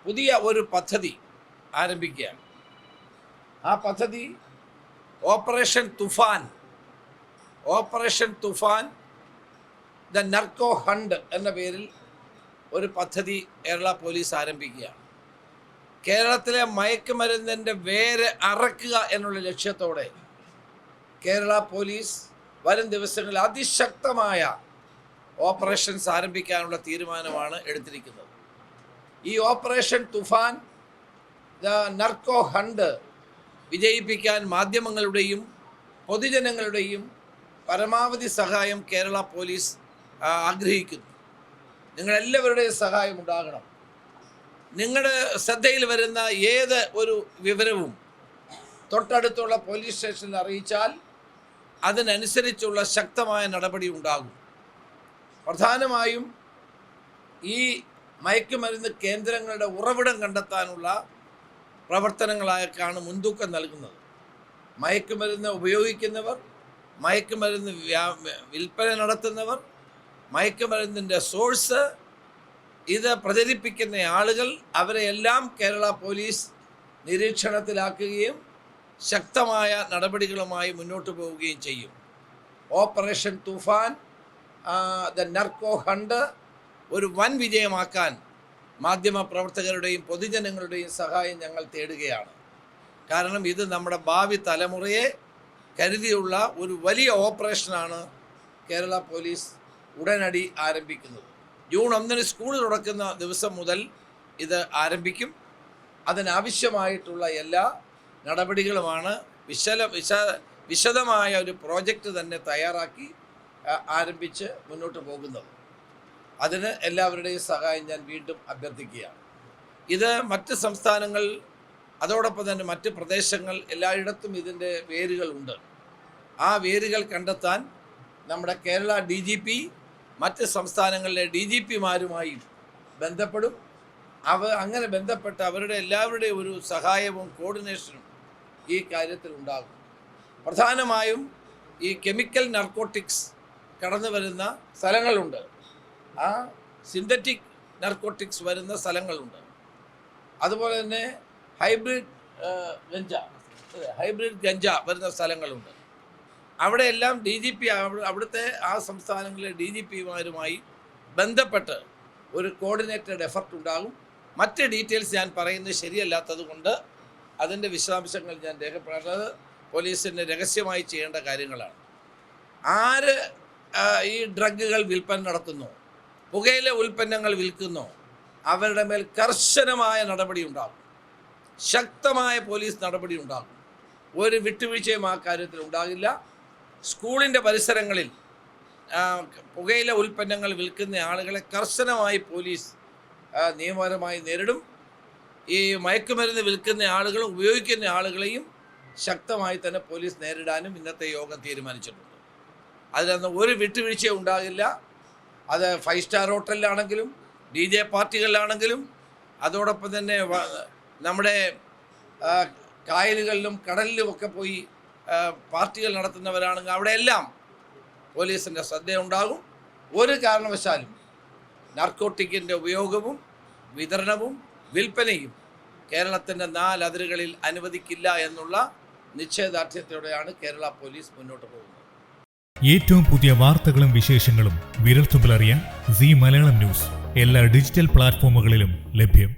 പുതിയ ഒരു പദ്ധതി ആരംഭിക്കുകയാണ്. ആ പദ്ധതി operation Toofan the narco hunt എന്ന പേരിൽ ഒരു പദ്ധതി കേരള പോലീസ് ആരംഭിക്കുകയാണ്. കേരളത്തിലെ മയക്കുമരുന്നിൻ്റെ വേര് അറക്കുക എന്നുള്ള ലക്ഷ്യത്തോടെ കേരള പോലീസ് വരും ദിവസങ്ങളിൽ അതിശക്തമായ ഓപ്പറേഷൻസ് ആരംഭിക്കാനുള്ള തീരുമാനമാണ് എടുത്തിരിക്കുന്നത്. ഈ operation Toofan the narco hunt വിജയിപ്പിക്കാൻ മാധ്യമങ്ങളുടെയും പൊതുജനങ്ങളുടെയും പരമാവധി സഹായം കേരള പോലീസ് ആഗ്രഹിക്കുന്നു. നിങ്ങളെല്ലാവരുടെയും സഹായം ഉണ്ടാകണം. നിങ്ങളുടെ ശ്രദ്ധയിൽ വരുന്ന ഏത് ഒരു വിവരവും തൊട്ടടുത്തുള്ള പോലീസ് സ്റ്റേഷനിൽ അറിയിച്ചാൽ അതിനനുസരിച്ചുള്ള ശക്തമായ നടപടി ഉണ്ടാകും. പ്രധാനമായും ഈ മയക്കുമരുന്ന് കേന്ദ്രങ്ങളുടെ ഉറവിടം കണ്ടെത്താനുള്ള പ്രവർത്തനങ്ങളായാണ് മുൻതൂക്കം നൽകുന്നത്. മയക്കുമരുന്ന് ഉപയോഗിക്കുന്നവർ, മയക്കുമരുന്ന് വിൽപ്പന നടത്തുന്നവർ, മയക്കുമരുന്നിൻ്റെ സോഴ്സ്, ഇത് പ്രചരിപ്പിക്കുന്ന ആളുകൾ, അവരെയെല്ലാം കേരള പോലീസ് നിരീക്ഷണത്തിലാക്കുകയും ശക്തമായ നടപടികളുമായി മുന്നോട്ട് പോവുകയും ചെയ്യും. Operation Toofan the narco hunt ഒരു വൻ വിജയമാക്കാൻ മാധ്യമ പ്രവർത്തകരുടെയും പൊതുജനങ്ങളുടെയും സഹായം ഞങ്ങൾ തേടുകയാണ്. കാരണം ഇത് നമ്മുടെ ഭാവി തലമുറയെ കരുതിയുള്ള ഒരു വലിയ ഓപ്പറേഷനാണ് കേരള പോലീസ് ഉടനടി ആരംഭിക്കുന്നത്. ജൂൺ 1 സ്കൂൾ തുറക്കുന്ന ദിവസം മുതൽ ഇത് ആരംഭിക്കും. അതിനാവശ്യമായിട്ടുള്ള എല്ലാ നടപടികളുമാണ് വിശദമായ ഒരു പ്രോജക്റ്റ് തന്നെ തയ്യാറാക്കി ആരംഭിച്ച് മുന്നോട്ട് പോകുന്നത്. അതിന് എല്ലാവരുടെയും സഹായം ഞാൻ വീണ്ടും അഭ്യർത്ഥിക്കുകയാണ്. ഇത് മറ്റ് സംസ്ഥാനങ്ങൾ, അതോടൊപ്പം തന്നെ മറ്റ് പ്രദേശങ്ങൾ, എല്ലായിടത്തും ഇതിൻ്റെ വേരുകളുണ്ട്. ആ വേരുകൾ കണ്ടെത്താൻ നമ്മുടെ കേരള DGP മറ്റ് സംസ്ഥാനങ്ങളിലെ DGPമാരുമായി ബന്ധപ്പെടും. അങ്ങനെ ബന്ധപ്പെട്ട് അവരുടെ എല്ലാവരുടെയും ഒരു സഹായവും കോർഡിനേഷനും ഈ കാര്യത്തിൽ ഉണ്ടാകും. പ്രധാനമായും ഈ കെമിക്കൽ നർക്കോട്ടിക്സ് കടന്നു വരുന്ന സ്ഥലങ്ങളുണ്ട്, ആ സിന്തറ്റിക് നർക്കോട്ടിക്സ് വരുന്ന സ്ഥലങ്ങളുണ്ട്. അതുപോലെ തന്നെ ഹൈബ്രിഡ് ഗഞ്ച വരുന്ന സ്ഥലങ്ങളുണ്ട്. അവിടെയെല്ലാം DGP അവിടുത്തെ ആ സംസ്ഥാനങ്ങളിലെ DGPമാരുമായി ബന്ധപ്പെട്ട് ഒരു കോർഡിനേറ്റഡ് എഫർട്ട് ഉണ്ടാകും. മറ്റ് ഡീറ്റെയിൽസ് ഞാൻ പറയുന്നത് ശരിയല്ലാത്തത് കൊണ്ട് അതിൻ്റെ വിശദാംശങ്ങൾ ഞാൻ രേഖപ്പെടുത്തുന്നത് പോലീസിന് രഹസ്യമായി ചെയ്യേണ്ട കാര്യങ്ങളാണ്. ആര് ഈ ഡ്രഗുകൾ വിൽപ്പന നടത്തുന്നു, പുകയില ഉൽപ്പന്നങ്ങൾ വിൽക്കുന്നു, അവരുടെ മേൽ കർശനമായ നടപടി ഉണ്ടാകും. ശക്തമായ പോലീസ് നടപടി ഉണ്ടാകും. ഒരു വിട്ടുവീഴ്ചയും ആ കാര്യത്തിൽ ഉണ്ടാകില്ല. സ്കൂളിൻ്റെ പരിസരങ്ങളിൽ പുകയില ഉൽപ്പന്നങ്ങൾ വിൽക്കുന്ന ആളുകളെ കർശനമായി പോലീസ് നിയമപരമായി നേരിടും. ഈ മയക്കുമരുന്ന് വിൽക്കുന്ന ആളുകളും ഉപയോഗിക്കുന്ന ആളുകളെയും ശക്തമായി തന്നെ പോലീസ് നേരിടാനും ഇന്നത്തെ യോഗം തീരുമാനിച്ചിട്ടുണ്ട്. അതിലൊന്നും ഒരു വിട്ടുവീഴ്ചയും ഉണ്ടാകില്ല. അത് 5 സ്റ്റാർ ഹോട്ടലിലാണെങ്കിലും DJ പാർട്ടികളിലാണെങ്കിലും അതോടൊപ്പം തന്നെ നമ്മുടെ കായലുകളിലും കടലിലുമൊക്കെ പോയി പാർട്ടികൾ നടത്തുന്നവരാണെങ്കിൽ അവിടെയെല്ലാം പോലീസിൻ്റെ ശ്രദ്ധയുണ്ടാകും. ഒരു കാരണവശാലും നാർക്കോട്ടിക്കിൻ്റെ ഉപയോഗവും വിതരണവും വിൽപ്പനയും കേരളത്തിൻ്റെ 4 അതിരുകളിൽ അനുവദിക്കില്ല എന്നുള്ള നിശ്ചയദാർഢ്യത്തോടെയാണ് കേരള പോലീസ് മുന്നോട്ട് പോകുന്നത്. ഏറ്റവും പുതിയ വാർത്തകളും വിശേഷങ്ങളും വിരൽത്തുമ്പിലറിയാൻ സീ മലയാളം ന്യൂസ് എല്ലാ ഡിജിറ്റൽ പ്ലാറ്റ്ഫോമുകളിലും ലഭ്യം.